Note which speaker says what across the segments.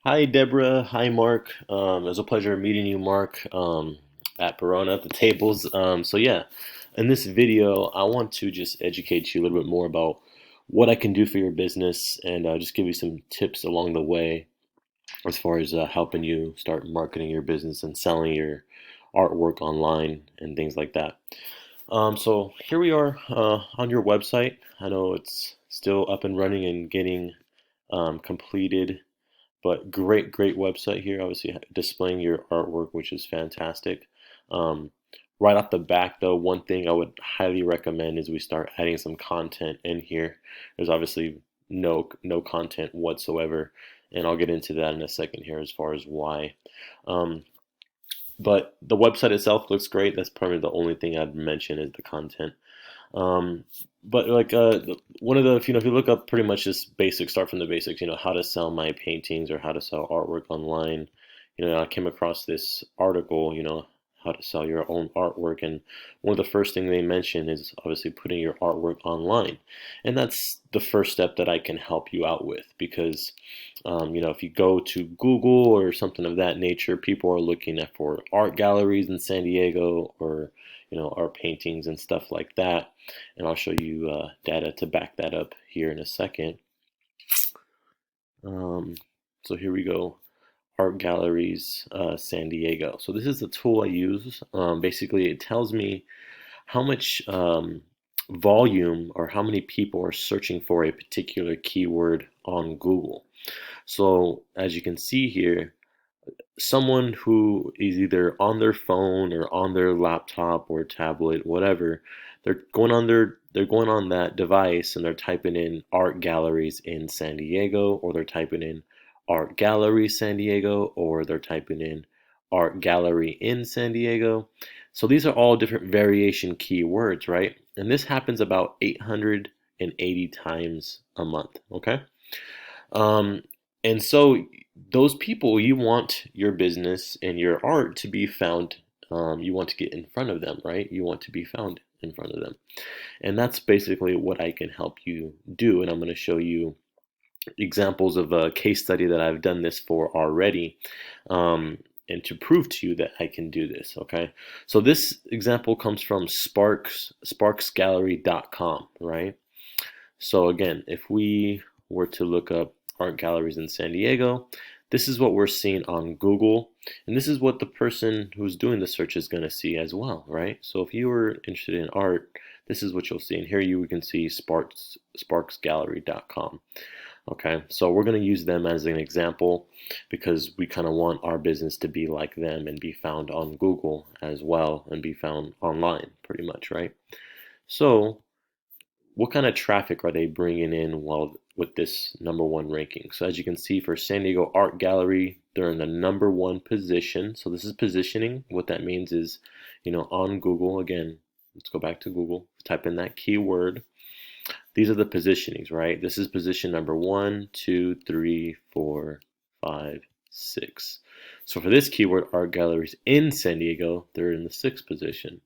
Speaker 1: Hi, Deborah. Hi, Mark. It was a pleasure meeting you, Mark, at Verona at the tables. So in this video, I want to just educate you a little bit more about what I can do for your business and just give you some tips along the way as far as helping you start marketing your business and selling your artwork online and things like that. So here we are on your website. I know it's still up and running and getting completed, but great website here. Obviously, displaying your artwork, which is fantastic. Um, right off the back, though, one thing I would highly recommend is we start adding some content in here. There's obviously no content whatsoever, and I'll get into that in a second here as far as why. Um, but the website itself looks great. That's probably the only thing I'd mention is the content. Um, but like one of the if you look up pretty much just basics, start from the basics. How to sell my paintings or how to sell artwork online. I came across this article. How to sell your own artwork, and one of the first thing they mention is obviously putting your artwork online, and that's the first step that I can help you out with because if you go to Google or something of that nature, people are looking at for art galleries in San Diego or art paintings and stuff like that. And I'll show you data to back that up here in a second. Um, so here we go, Art Galleries, San Diego. So this is the tool I use. Basically, it tells me how much volume or how many people are searching for a particular keyword on Google. So as you can see here, someone who is either on their phone or on their laptop or tablet, whatever, they're going on that device and they're typing in art galleries in San Diego, or they're typing in art gallery San Diego, or they're typing in art gallery in San Diego. So these are all different variation keywords, right? And this happens about 880 times a month, okay? Um, and so those people, you want your business and your art to be found. You want to get in front of them, right? You want to be found in front of them. And that's basically what I can help you do. And I'm going to show you examples of a case study that I've done this for already. And to prove to you that I can do this, okay? So this example comes from sparksgallery.com, right? So again, if we were to look up art galleries in San Diego, this is what we're seeing on Google, and this is what the person who's doing the search is going to see as well, right? So if you were interested in art, this is what you'll see, and here you can see sparksgallery.com. Okay, so we're going to use them as an example because we kind of want our business to be like them and be found on Google as well and be found online pretty much, right? So what kind of traffic are they bringing in with this number one ranking? So as you can see for San Diego Art Gallery, they're in the number one position. So this is positioning. What that means is, on Google, again, let's go back to Google, type in that keyword. These are the positionings, right? This is position number 1, 2, 3, 4, 5, 6. So for this keyword, art galleries in San Diego, they're in the 6th position.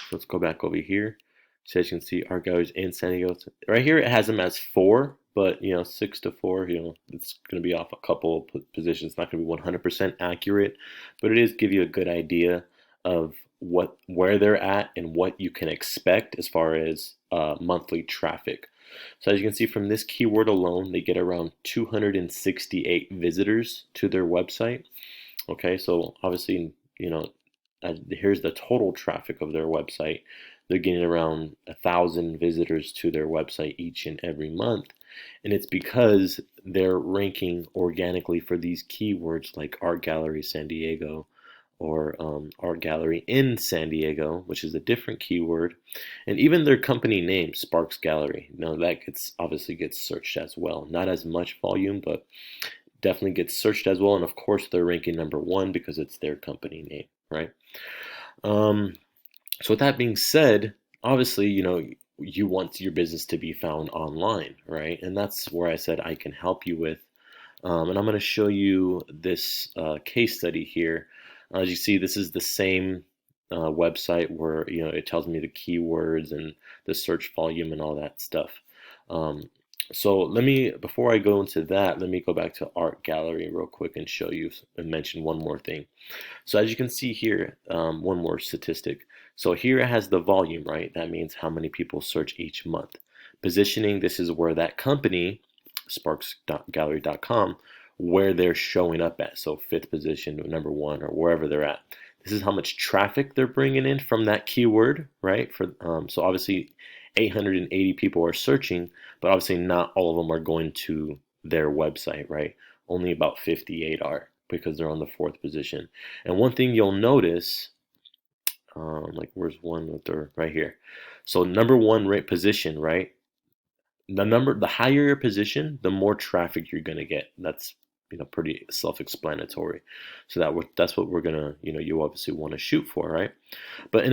Speaker 1: So let's go back over here. So as you can see, art galleries in San Diego. Right here, it has them as 4, but 6 to 4, it's going to be off a couple of positions. It's not going to be 100% accurate, but it is give you a good idea of where they're at and what you can expect as far as monthly traffic. So as you can see from this keyword alone, they get around 268 visitors to their website. Okay, so obviously, here's the total traffic of their website. They're getting around 1,000 visitors to their website each and every month. And it's because they're ranking organically for these keywords like Art Gallery San Diego or Art Gallery in San Diego, which is a different keyword. And even their company name, Sparks Gallery. Now that obviously gets searched as well. Not as much volume, but definitely gets searched as well. And of course, they're ranking number one because it's their company name, right? Um, so with that being said, obviously, you want your business to be found online, right? And that's where I said I can help you with. And I'm going to show you this case study here. As you see, this is the same website where it tells me the keywords and the search volume and all that stuff. Um, So before I go into that, let me go back to art gallery real quick and show you and mention one more thing. So as you can see here, one more statistic. So here it has the volume, right? That means how many people search each month. Positioning, this is where that company, sparksgallery.com, where they're showing up at. So fifth position, number one, or wherever they're at. This is how much traffic they're bringing in from that keyword, right? So obviously 880 people are searching, but obviously not all of them are going to their website, right? Only about 58 are because they're on the fourth position. And one thing you'll notice, like where's one with their right here? So number one rate position, right? The higher your position, the more traffic you're gonna get. That's pretty self-explanatory. So that's what we're gonna you obviously want to shoot for, right? But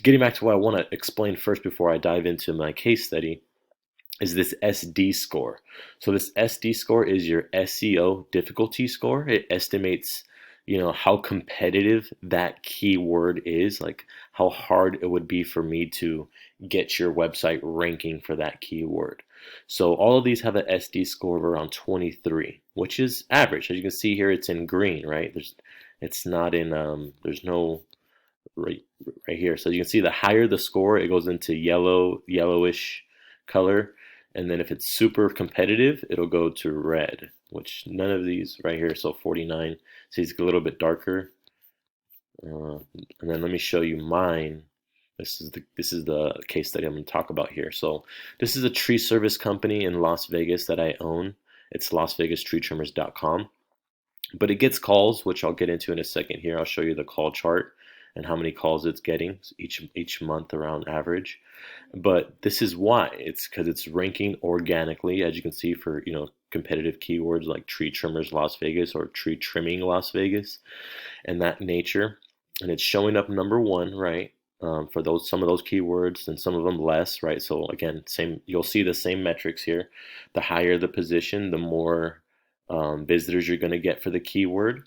Speaker 1: getting back to what I want to explain first before I dive into my case study is this SD score. So this SD score is your SEO difficulty score. It estimates, how competitive that keyword is, like how hard it would be for me to get your website ranking for that keyword. So all of these have an SD score of around 23, which is average. As you can see here, it's in green, right? It's not in, there's no right here. So you can see the higher the score, it goes into yellowish color. And then if it's super competitive, it'll go to red, which none of these right here. So 49, so it's a little bit darker. And then let me show you mine. This is the case study I'm going to talk about here. So this is a tree service company in Las Vegas that I own. It's LasVegasTreeTrimmers.com. But it gets calls, which I'll get into in a second here. I'll show you the call chart and how many calls it's getting each month around average. But this is why. It's because it's ranking organically, as you can see, for competitive keywords like tree trimmers Las Vegas or tree trimming Las Vegas and that nature. And it's showing up number one, right? For some of those keywords and some of them less, right? So again, you'll see the same metrics here. The higher the position, the more visitors you're going to get for the keyword.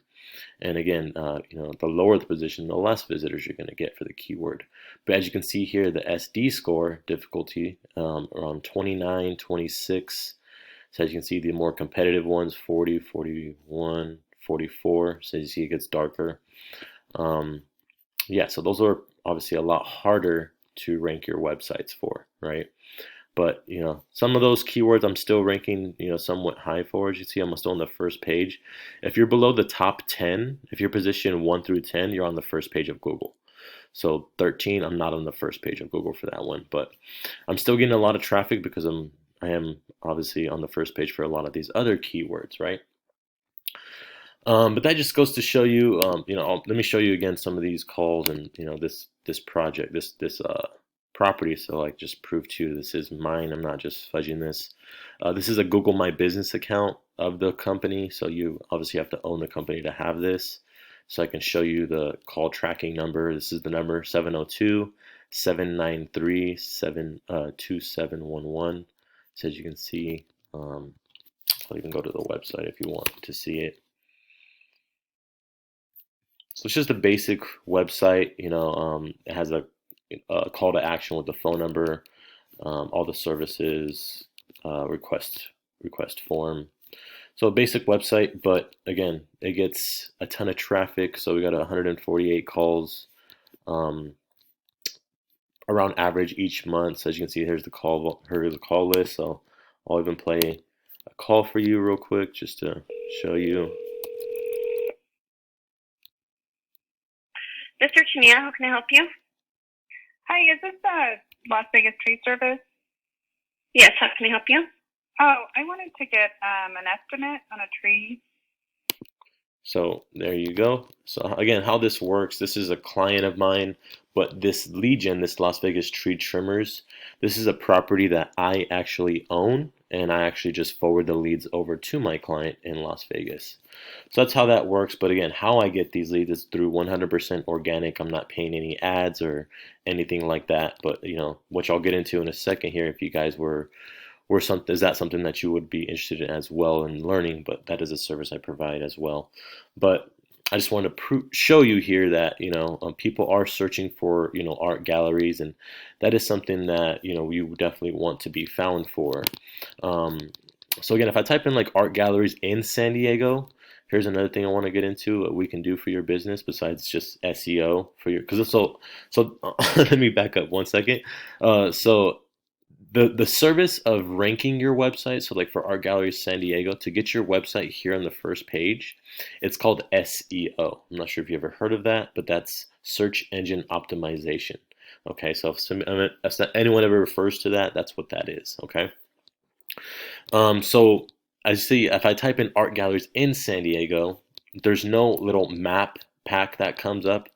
Speaker 1: And again, the lower the position, the less visitors you're going to get for the keyword. But as you can see here, the SD score difficulty around 29, 26. So as you can see, the more competitive ones, 40, 41, 44. So as you see, it gets darker. Yeah, so those are obviously a lot harder to rank your websites for, right? But some of those keywords I'm still ranking somewhat high for. As you see, I'm still on the first page. If you're below the top 10, if you're position 1 through 10, you're on the first page of Google. So 13, I'm not on the first page of Google for that one, but I'm still getting a lot of traffic because I am obviously on the first page for a lot of these other keywords, right? But that just goes to show you, let me show you again some of these calls and this project, this property. So like just prove to you this is mine. I'm not just fudging this. This is a Google My Business account of the company. So you obviously have to own the company to have this. So I can show you the call tracking number. This is the number 702-793-2711. So as you can see, I'll even go to the website if you want to see it. So it's just a basic website, it has a call to action with the phone number, all the services, request form. So a basic website, but again, it gets a ton of traffic. So we got 148 calls around average each month. So as you can see, here's the call list. So I'll even play a call for you real quick just to show you.
Speaker 2: This is Chania. How can I help you?
Speaker 3: Hi, is this Las Vegas Tree Service?
Speaker 2: Yes, how can I help you?
Speaker 3: Oh, I wanted to get an estimate on a tree.
Speaker 1: So there you go. So again, how this works, this is a client of mine, but this lead gen, this Las Vegas Tree Trimmers, this is a property that I actually own, and I actually just forward the leads over to my client in Las Vegas. So that's how that works. But again, how I get these leads is through 100% organic. I'm not paying any ads or anything like that. But which I'll get into in a second here if you guys is that something that you would be interested in as well in learning? But that is a service I provide as well. But I just want to show you here that people are searching for art galleries, and that is something that we definitely want to be found for. Um, so again, if I type in like art galleries in San Diego, here's another thing I want to get into what we can do for your business besides just SEO for your because so let me back up 1 second. So the service of ranking your website, so like for Art Galleries San Diego, to get your website here on the first page, it's called SEO. I'm not sure if you ever heard of that, but that's search engine optimization. Okay, so if anyone ever refers to that, that's what that is. Okay, so I see if I type in art galleries in San Diego, there's no little map pack that comes up,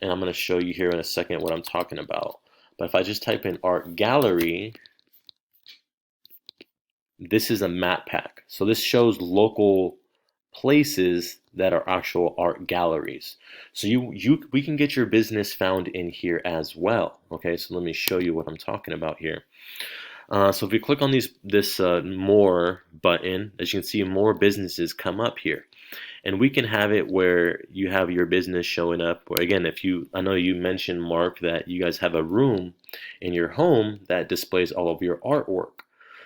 Speaker 1: and I'm going to show you here in a second what I'm talking about. But if I just type in art gallery, this is a map pack. So this shows local places that are actual art galleries. So we can get your business found in here as well. Okay, so let me show you what I'm talking about here. So if we click on this more button, as you can see, more businesses come up here. And we can have it where you have your business showing up. Where again, I know you mentioned, Mark, that you guys have a room in your home that displays all of your artwork.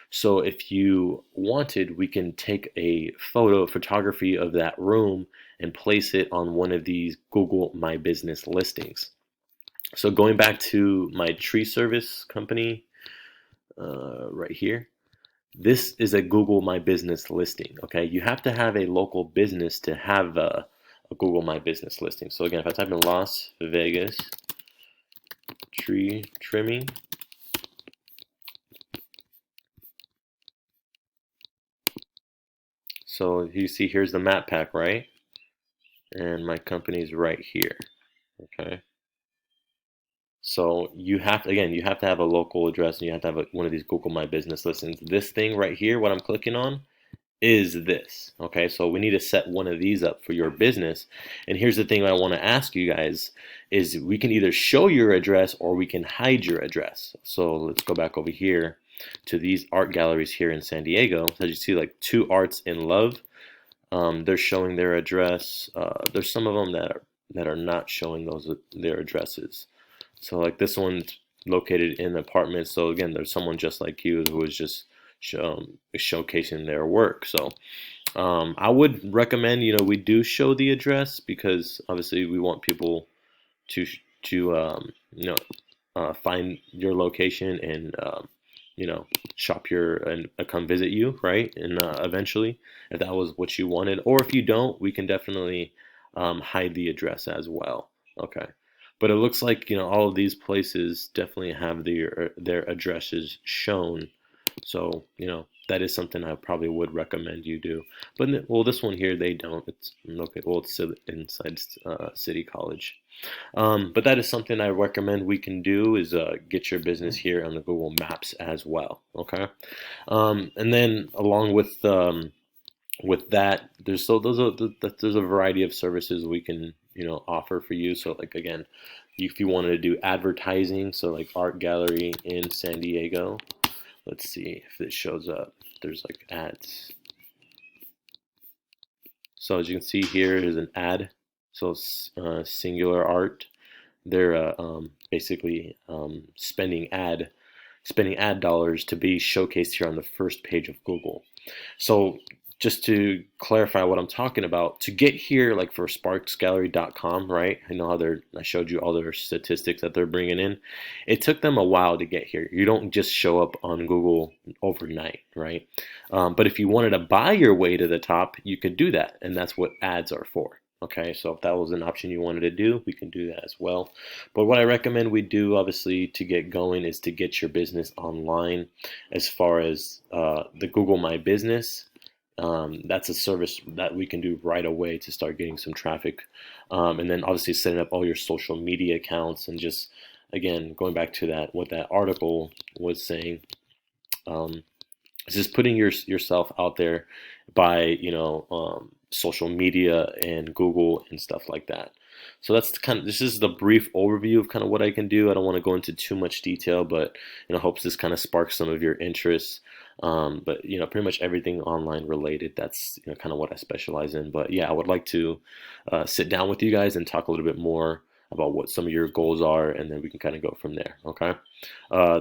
Speaker 1: So if you wanted, we can take a photography of that room and place it on one of these Google My Business listings. So going back to my tree service company right here, this is a Google My Business listing. Okay, you have to have a local business to have a Google My Business listing. So again, if I type in Las Vegas tree trimming, so you see here's the map pack, right? And my company's right here. Okay. So you have to, again, you have to have a local address, and you have to have one of these Google My Business listings. This thing right here, what I'm clicking on, is this. Okay, so we need to set one of these up for your business. And here's the thing I want to ask you guys is we can either show your address or we can hide your address. So let's go back over here to these art galleries here in San Diego. As you see, like Two Arts in Love, they're showing their address. There's some of them that are not showing their addresses. So like this one's located in an apartment. So again, there's someone just like you who is just showcasing their work. So I would recommend, we do show the address because obviously we want people to find your location and shop and come visit you, right? And eventually, if that was what you wanted, or if you don't, we can definitely hide the address as well. Okay. But it looks like all of these places definitely have their addresses shown, so that is something I probably would recommend you do. But well, this one here they don't. It's okay. Well, it's inside City College. But that is something I recommend we can do is get your business here on the Google Maps as well. Okay, and then along with that, there's a variety of services we can offer for you. So like again, if you wanted to do advertising, so like art gallery in San Diego, let's see if it shows up. There's like ads. So as you can see here is an ad. So Singular Art, they're basically spending ad dollars to be showcased here on the first page of Google. So just to clarify what I'm talking about, to get here, like for sparksgallery.com, right? I showed you all their statistics that they're bringing in. It took them a while to get here. You don't just show up on Google overnight, right? But if you wanted to buy your way to the top, you could do that, and that's what ads are for. Okay, so if that was an option you wanted to do, we can do that as well. But what I recommend we do, obviously, to get going is to get your business online. As far as the Google My Business, that's a service that we can do right away to start getting some traffic. And then obviously setting up all your social media accounts, and just, again, going back to what that article was saying, it's just putting yourself out there by social media and Google and stuff like that. So that's this is the brief overview of kind of what I can do. I don't want to go into too much detail, but hopes this kind of sparks some of your interests. But pretty much everything online related. That's kind of what I specialize in. But yeah, I would like to sit down with you guys and talk a little bit more about what some of your goals are, and then we can kind of go from there. Okay.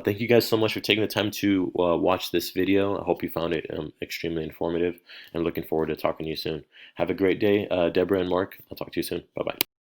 Speaker 1: Thank you guys so much for taking the time to watch this video. I hope you found it extremely informative, and looking forward to talking to you soon. Have a great day, Deborah and Mark. I'll talk to you soon. Bye bye.